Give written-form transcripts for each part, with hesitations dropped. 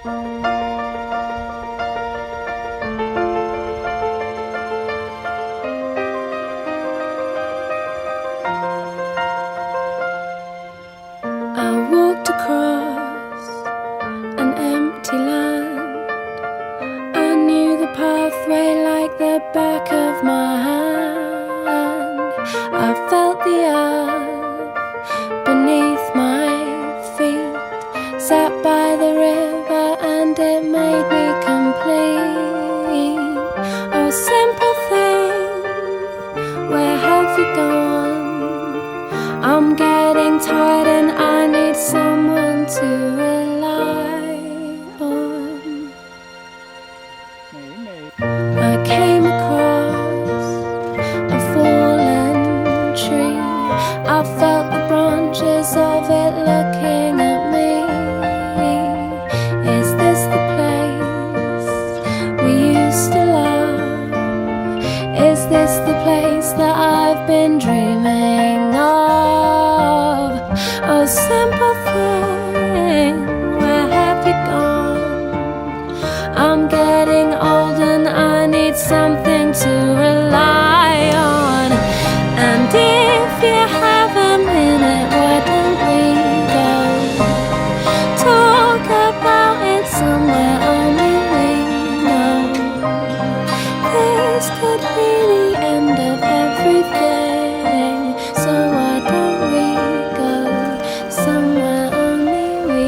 I walked across an empty land. I knew the pathway like the back of my hand. I felt the earth beneath my feet, sat by the river and it made me complete. Oh, simple thing, where have you gone? I'm getting tired and I need someone to rely on. I came across a fallen tree. I felt the branches of it looking at me. Is this the place we used to love? Is this the place that I've been dreaming of? Oh, simple thing, where have you gone? I'm getting old and I need something to rely on. And if you have a minute, why don't we go talk about it somewhere only we know? This could be the end of everything, so why don't we go somewhere only we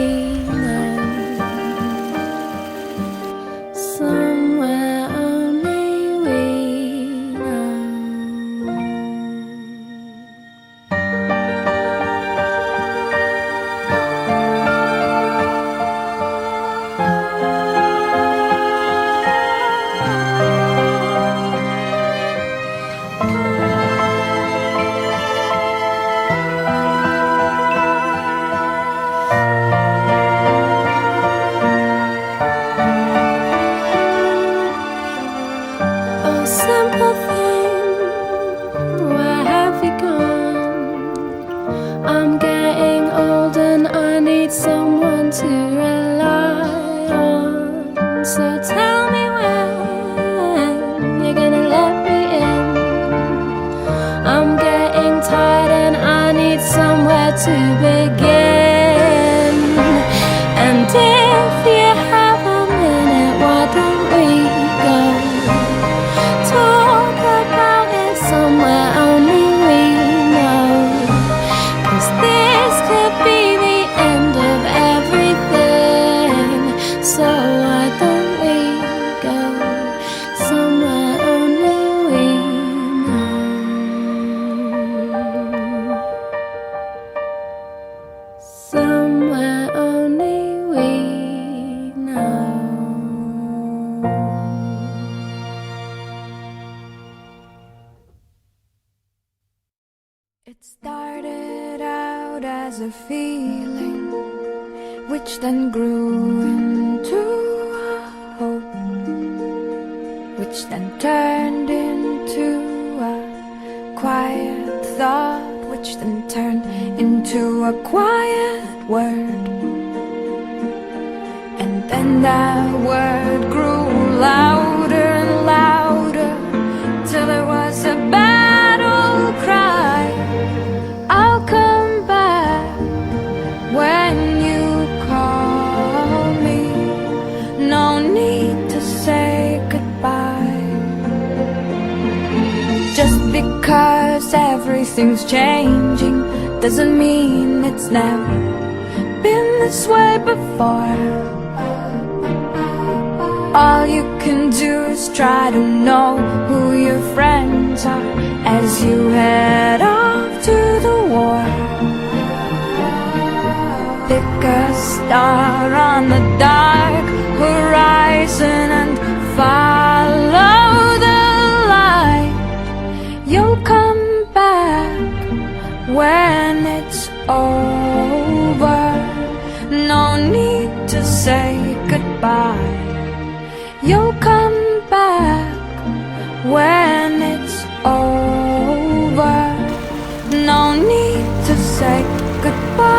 know? Somewhere only we know. Oh, simple thing, where have you gone? I'm getting old and I need someone to rely on. So tell me when you're gonna let me in. I'm getting tired and I need somewhere to begin. And if you have a minute, why don't we go talk about it somewhere only we know? 'Cause this could be the end of everything, so why don't we go somewhere only we know? Somewhere only we know. It started out as a feeling, which then grew into a hope, which then turned into a quiet thought, which then turned into a quiet word. And then that word grew louder and louder, till it was a battle cry. I'll come back when you call me. No need to say goodbye. Just because everything's changing doesn't mean it's never been this way before. All you can do is try to know who your friends are as you head off to the war. Pick a star on the dark horizon and follow the light. You'll come back when it's over. No need to say goodbye. You'll come back when it's over. No need to say goodbye.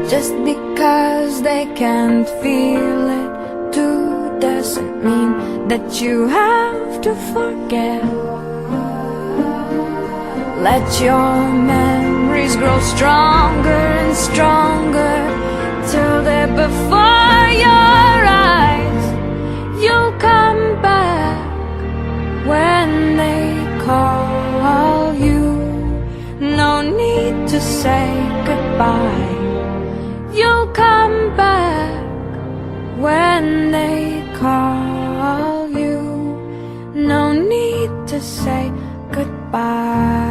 Just because they can't feel it too doesn't mean that you have to forget. Let your memories grow stronger and stronger till they're before your eyes. You'll come back when they call you. No need to say goodbye. You'll come back when they call you. No need to say goodbye.